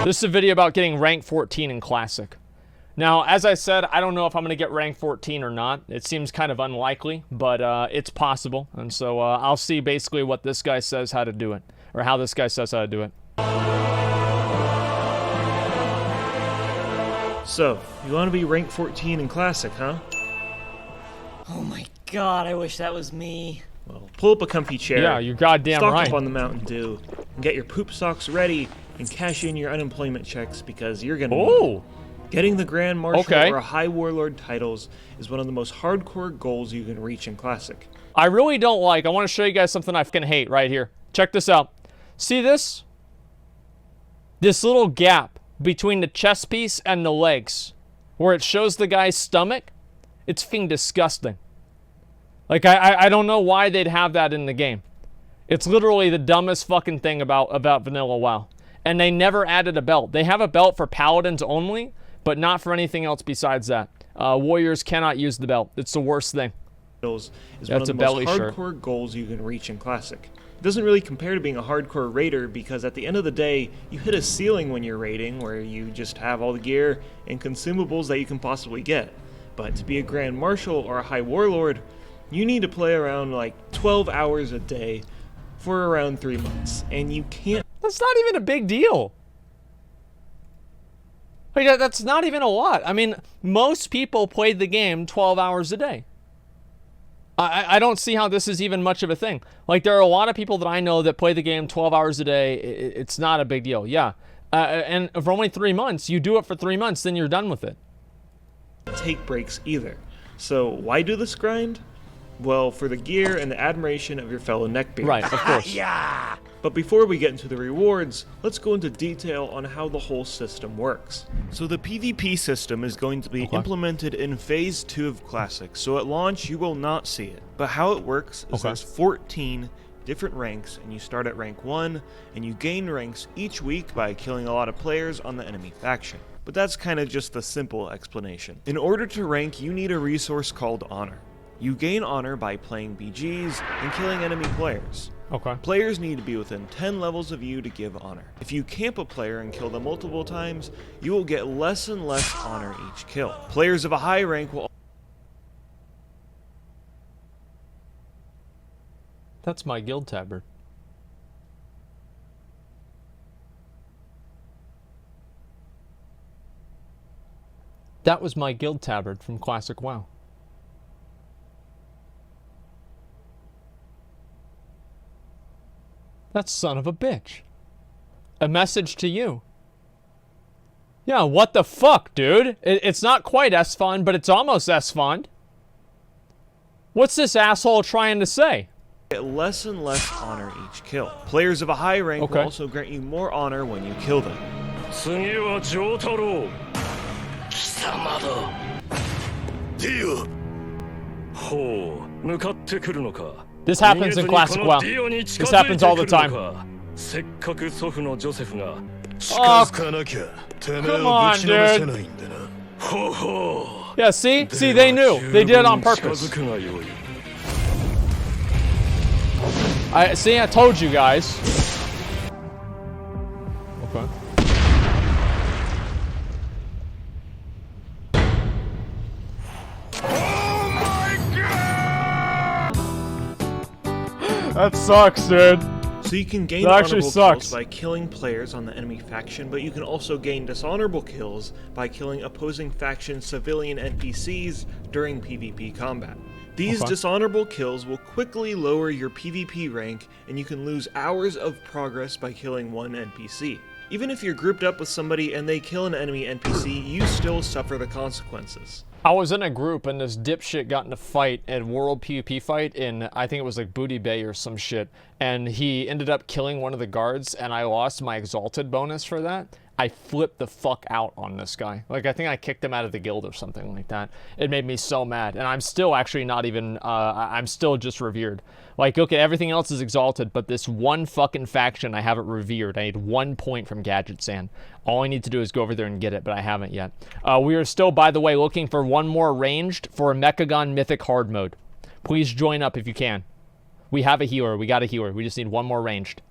This is a video about getting rank 14 in Classic. Now, as I said, I don't know if I'm going to get rank 14 or not. It seems kind of unlikely, but it's possible. And so I'll see basically what this guy says how to do it, or how this guy says how to do it. So, you want to be rank 14 in Classic, huh? Oh my god, I wish that was me. Well, pull up a comfy chair. Yeah, you're goddamn stock right. up on the Mountain Dew, and get your poop socks ready, and cash in your unemployment checks because you're gonna need it. Getting the Grand Marshal or High Warlord titles is one of the most hardcore goals you can reach in Classic. I really don't like. I want to show you guys something I fucking hate right here. Check this out. See this? This little gap between the chest piece and the legs, where it shows the guy's stomach. It's fucking disgusting. Like, I don't know why they'd have that in the game. It's literally the dumbest fucking thing about vanilla WoW. And they never added a belt. They have a belt for paladins only, but not for anything else besides that. Warriors cannot use the belt. It's the worst thing. Is one of the most hardcore goals you can reach in Classic. It doesn't really compare to being a hardcore raider because at the end of the day, you hit a ceiling when you're raiding where you just have all the gear and consumables that you can possibly get. But to be a Grand Marshal or a High Warlord, you need to play around like 12 hours a day for around 3 months, and you can't. That's not even a big deal. Like, that's not even a lot. I mean, most people played the game 12 hours a day. I don't see how this is even much of a thing. Like, there are a lot of people that I know that play the game 12 hours a day. It's not a big deal, yeah. And for only 3 months, you do it for 3 months, then you're done with it. Take breaks either. So why do this grind? Well, for the gear and the admiration of your fellow neckbeards. Right, of course. Yeah. But before we get into the rewards, let's go into detail on how the whole system works. So the PvP system is going to be implemented in Phase 2 of Classic, so at launch you will not see it. But how it works is there's 14 different ranks, and you start at rank 1, and you gain ranks each week by killing a lot of players on the enemy faction. But that's kind of just the simple explanation. In order to rank, you need a resource called Honor. You gain honor by playing BGs and killing enemy players. Players need to be within 10 levels of you to give honor. If you camp a player and kill them multiple times, you will get less and less honor each kill. Players of a high rank will... That's my guild tabard. That was my guild tabard from Classic WoW. That son of a bitch. A message to you. Yeah, what the fuck, dude? It's not quite S-Fond, but it's almost S-Fond. What's this asshole trying to say? Get less and less honor each kill. Players of a high rank will also grant you more honor when you kill them. This happens in Classic WoW. This happens all the time. Oh, come on, dude. Yeah, see? See, they knew. They did it on purpose. I told you guys. Okay. That sucks, dude. So you can gain honorable kills by killing players on the enemy faction, but you can also gain dishonorable kills by killing opposing faction civilian NPCs during PvP combat. These dishonorable kills will quickly lower your PvP rank, and you can lose hours of progress by killing one NPC. Even if you're grouped up with somebody and they kill an enemy NPC, you still suffer the consequences. I was in a group and this dipshit got in a fight, a world PvP fight in, I think it was like Booty Bay or some shit, and he ended up killing one of the guards and I lost my exalted bonus for that. I flipped the fuck out on this guy. Like, I think I kicked him out of the guild or something like that. It made me so mad. And I'm still actually not even, I'm still just revered. Like, okay, everything else is exalted, but this one fucking faction, I haven't revered. I need 1 point from Gadget Sand. All I need to do is go over there and get it, but I haven't yet. We are still, by the way, looking for one more ranged for a Mechagon Mythic hard mode. Please join up if you can. We have a healer. We got a healer. We just need one more ranged.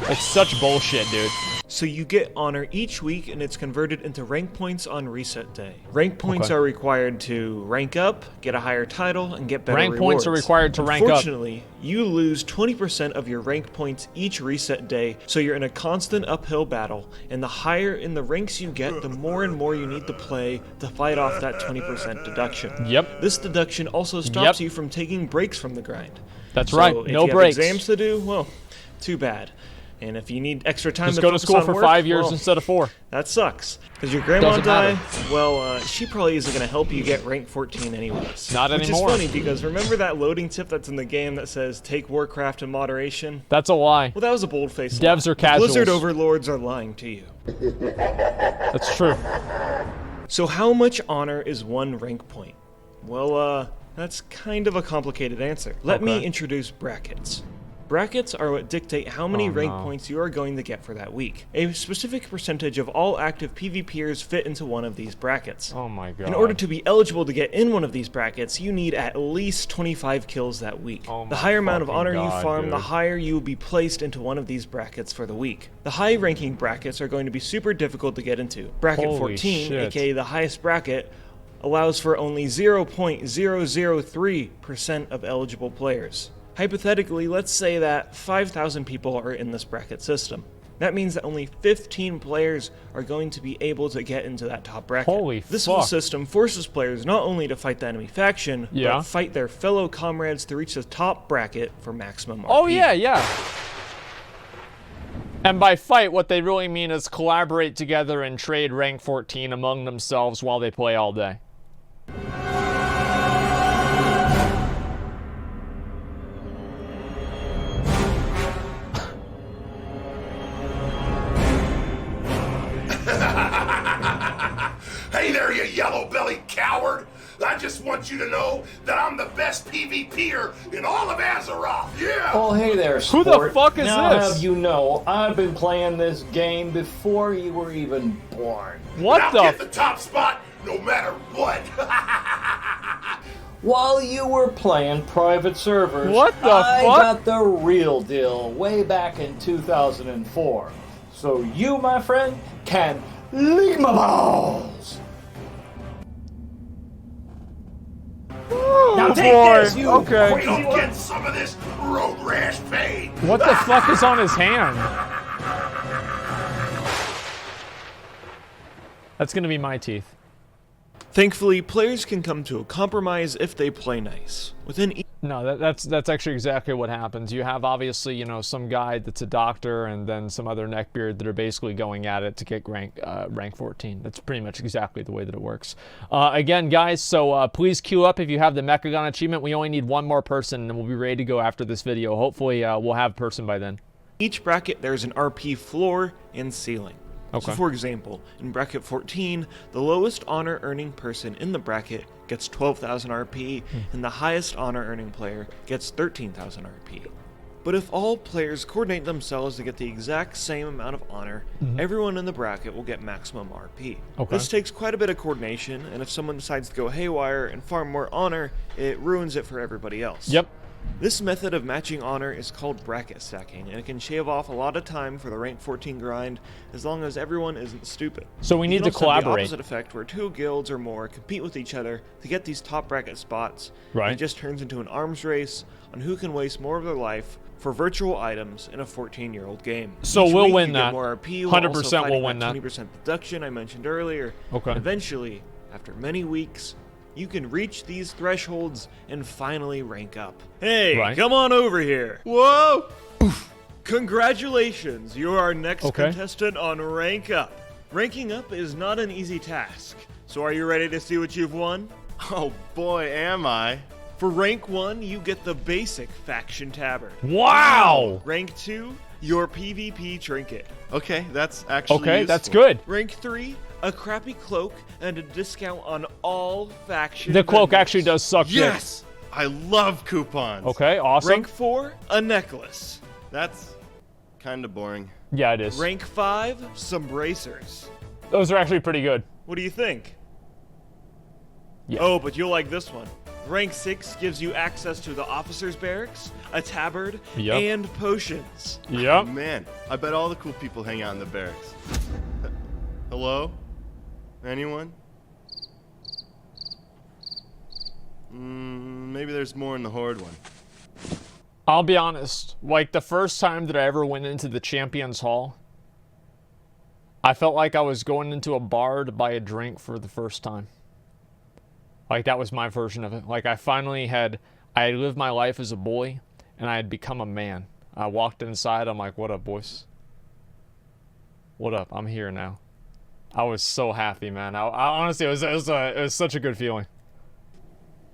It's such bullshit, dude. So you get honor each week, and it's converted into rank points on reset day. Rank points are required to rank up, get a higher title, and get better Rank rewards. points are required to rank up. Unfortunately, you lose 20% of your rank points each reset day, so you're in a constant uphill battle, and the higher in the ranks you get, the more and more you need to play to fight off that 20% deduction. Yep. This deduction also stops you from taking breaks from the grind. That's So right. if No you breaks. have exams to do, well, too bad. And if you need extra time Just to go to focus school on for work, 5 years well, instead of 4. that sucks. Because your grandma Doesn't die, matter. well, she probably isn't going to help you get rank 14 anyways. Not anymore. Which is funny because remember that loading tip that's in the game that says take Warcraft in moderation? That's a lie. Well, that was a bold-faced Devs lie. are casuals. Blizzard overlords are lying to you. That's true. So how much honor is one rank point? Well, that's kind of a complicated answer. Let me introduce brackets. Brackets are what dictate how many rank points you are going to get for that week. A specific percentage of all active PvPers fit into one of these brackets. Oh my god. In order to be eligible to get in one of these brackets, you need at least 25 kills that week. Oh The my higher amount of fucking honor you God, farm, dude. the higher you will be placed into one of these brackets for the week. The high ranking brackets are going to be super difficult to get into. Bracket Holy 14, shit. aka the highest bracket, allows for only 0.003% of eligible players. Hypothetically, let's say that 5,000 people are in this bracket system. That means that only 15 players are going to be able to get into that top bracket. Holy This whole fuck. system forces players not only to fight the enemy faction, Yeah. but fight their fellow comrades to reach the top bracket for maximum RP. Oh yeah, yeah. And by fight, what they really mean is collaborate together and trade rank 14 among themselves while they play all day. Hey there, you yellow-bellied coward! I just want you to know that I'm the best PvPer in all of Azeroth, yeah! Oh, hey there, Who sport. the fuck is now this? Have you know, I've been playing this game before you were even born. What I'll the get the top spot no matter what! While you were playing private servers, What the I fuck? got the real deal way back in 2004. So you, my friend, can lick my balls. Now take boy. this, you Okay. We don't get some of this road rash paid! What the fuck is on his hand? That's gonna be my teeth. Thankfully, players can come to a compromise if they play nice. Within each No, that's actually exactly what happens. You have obviously, you know, some guy that's a doctor and then some other neckbeard that are basically going at it to get rank 14. That's pretty much exactly the way that it works. Again, guys, so please queue up if you have the Mechagon achievement. We only need one more person and we'll be ready to go after this video. Hopefully, we'll have a person by then. each bracket, there's an RP floor and ceiling. Okay. So for example, in bracket 14, the lowest honor earning person in the bracket gets 12,000 RP, and the highest honor earning player gets 13,000 RP. But if all players coordinate themselves to get the exact same amount of honor, everyone in the bracket will get maximum RP. Okay. This takes quite a bit of coordination, and if someone decides to go haywire and farm more honor, it ruins it for everybody else. Yep. This method of matching honor is called bracket stacking, and it can shave off a lot of time for the rank 14 grind as long as everyone isn't stupid. So we You need can to also have the collaborate. opposite effect where 2 guilds or more compete with each other to get these top bracket spots. Right. And it just turns into an arms race on who can waste more of their life for virtual items in a 14-year-old game. So Each we'll week win you that. Get more RP while 100% also we'll fighting win that. 20% deduction I mentioned earlier. Okay. And eventually, after many weeks, you can reach these thresholds and finally rank up. Hey, Right. come on over here. Whoa! Congratulations, you're our next Okay. contestant on Rank Up. Ranking up is not an easy task. So are you ready to see what you've won? Oh boy, am I. For rank 1, you get the basic faction tabard. Wow. Rank 2, your PvP trinket. Okay, that's actually Okay, that's useful. good. Rank 3, a crappy cloak and a discount on all faction The cloak vendors. actually does suck dick. Yes! I love coupons. Okay, awesome. Rank 4, a necklace. That's kind of boring. Yeah, it is. Rank 5, some bracers. Those are actually pretty good. What do you think? Yeah. Oh, but you'll like this one. Rank 6 gives you access to the officer's barracks, a tabard, Yep. and potions. Yep. Man, I bet all the cool people hang out in the barracks. Hello? Anyone? Maybe there's more in the Horde one. I'll be honest. Like, the first time that I ever went into the Champions Hall, I felt like I was going into a bar to buy a drink for the first time. Like, that was my version of it. Like, I had lived my life as a boy, and I had become a man. I walked inside, I'm like, what up, boys? What up? I'm here now. I was so happy, man. I honestly, it was such a good feeling.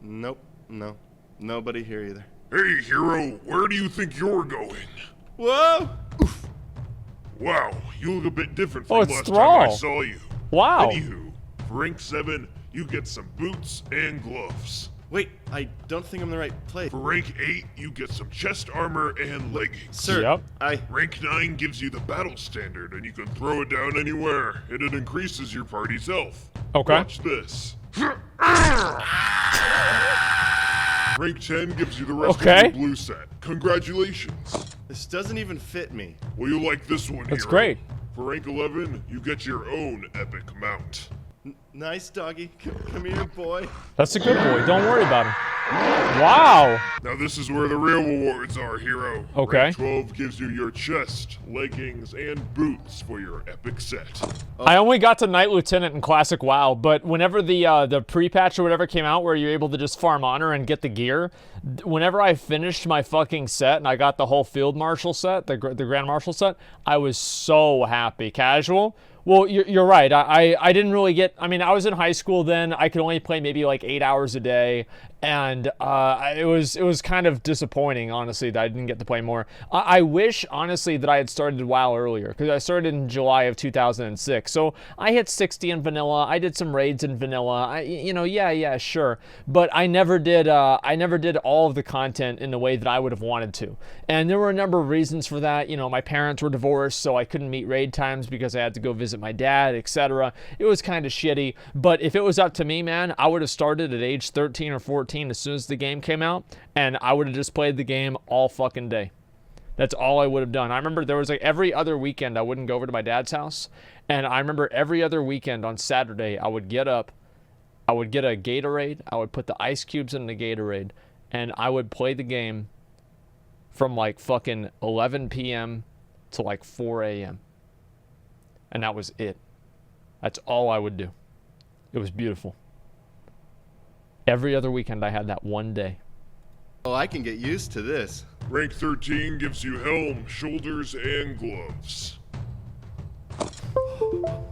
Nope, no. Nobody here either. Hey, hero, where do you think you're going? Whoa! Wow, you look a bit different Oh, from it's last time I Thrall. saw you. Wow. Anywho, for rank 7, you get some boots and gloves. Wait, I don't think I'm in the right place. For rank 8, you get some chest armor and leggings. Sir, Yep. Rank 9 gives you the battle standard, and you can throw it down anywhere, and it increases your party's health. Okay. Watch this. Rank 10 gives you the rest of Okay. your blue set. Congratulations. This doesn't even fit me. Well, you like this one, That's hero. great. For rank 11, you get your own epic mount. Nice, doggy. Come here, boy. That's a good boy. Don't worry about him. Wow. Now this is where the real rewards are, hero. Okay. Rank 12 gives you your chest, leggings, and boots for your epic set. I only got to Knight Lieutenant in Classic WoW, but whenever the pre-patch or whatever came out where you're able to just farm honor and get the gear, whenever I finished my fucking set and I got the whole Field Marshal set, the Grand Marshal set, I was so happy. Casual? Well, you're right. I didn't really get... I mean, I was in high school then. I could only play maybe like 8 hours a day. And it was kind of disappointing, honestly, that I didn't get to play more. I wish, honestly, that I had started WoW earlier, because I started in July of 2006. So I hit 60 in vanilla. I did some raids in vanilla. Yeah, sure. But I never did all of the content in the way that I would have wanted to. And there were a number of reasons for that. You know, my parents were divorced, so I couldn't meet raid times because I had to go visit my dad, etc. It was kind of shitty. But if it was up to me, man, I would have started at age 13 or 14 as soon as the game came out, and I would have just played the game all fucking day. That's all I would have done. I remember there was like every other weekend I wouldn't go over to my dad's house, and I remember every other weekend on Saturday I would get up, I would get a Gatorade, I would put the ice cubes in the Gatorade, and I would play the game from like fucking 11 p.m. to like 4 a.m. And that was it. That's all I would do. It was beautiful. Every other weekend I had that one day. Oh, I can get used to this. Rank 13 gives you helm, shoulders, and gloves. Oh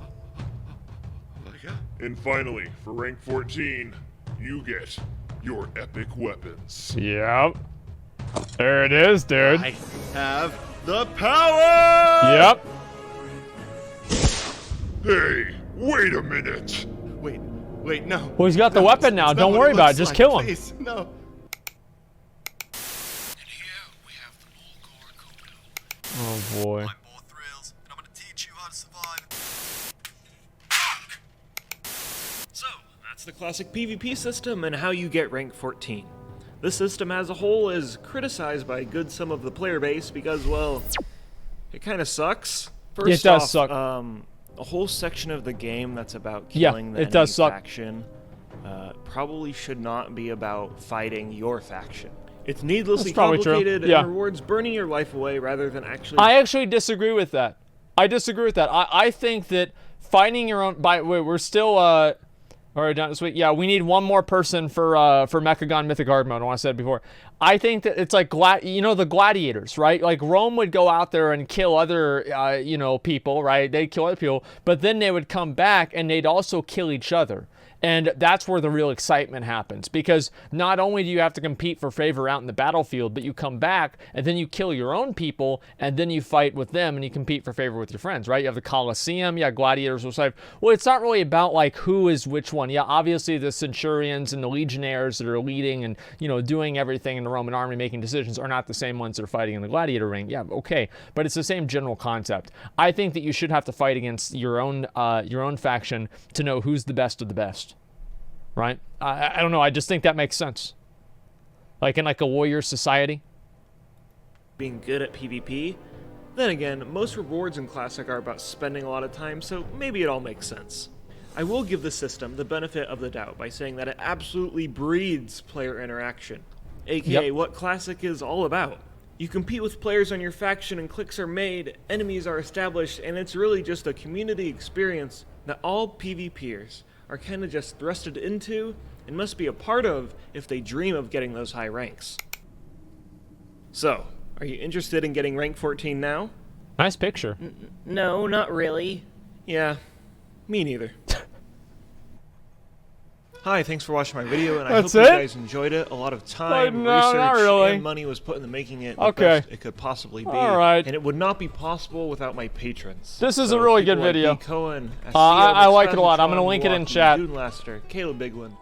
my god. And finally, for rank 14, you get your epic weapons. Yep. There it is, dude. I have the power! Yep. Hey, wait a minute. Wait, no. Well, he's got the weapon now. That's not Don't what worry about it. looks Just like. kill him. Please, no. And here we have the Mulgore Kodo. Oh, boy. I'm more thrills, and I'm gonna teach you how to survive. So, that's the classic PvP system and how you get rank 14. This system as a whole is criticized by a good some of the player base because, well, it kind of sucks. First It does off, suck. A whole section of the game that's about Yeah, killing the it enemy does suck. faction probably should not be about fighting your faction. It's needlessly That's probably true. complicated Yeah. and rewards burning your life away rather than actually... I actually disagree with that. I think that finding your own... Wait, we're still... All right, done this week. Yeah, we need one more person for Mechagon Mythic Hard Mode. I want to say it before. I think that it's like the gladiators, right? Like Rome would go out there and kill other people, right? They'd kill other people, but then they would come back and they'd also kill each other. And that's where the real excitement happens, because not only do you have to compete for favor out in the battlefield, but you come back and then you kill your own people and then you fight with them and you compete for favor with your friends, right? You have the Colosseum, yeah, gladiators will say, well, it's not really about like who is which one. Yeah, obviously the centurions and the legionnaires that are leading and, doing everything in the Roman army, making decisions, are not the same ones that are fighting in the gladiator ring. Yeah, okay, but it's the same general concept. I think that you should have to fight against your own faction to know who's the best of the best. right? I don't know. I just think that makes sense. Like in like a warrior society. Being good at PvP. Then again, most rewards in Classic are about spending a lot of time, so maybe it all makes sense. I will give the system the benefit of the doubt by saying that it absolutely breeds player interaction, aka what Classic is all about. You compete with players on your faction and clicks are made, enemies are established, and it's really just a community experience that all PvPers are kinda just thrusted into and must be a part of if they dream of getting those high ranks. So, are you interested in getting rank 14 now? Nice picture. No, not really. Yeah, me neither. Hi, thanks for watching my video, and I hope That's you it? guys enjoyed it. A lot of time, No, not research, really. and money was put into making it the Okay. best it could possibly be. All right. And it would not be possible without my patrons. This is a really people good like video. B. Cohen, I like it a lot. I'm Sean gonna link it in Walken, chat. Dune Laster, Caleb Bigwin.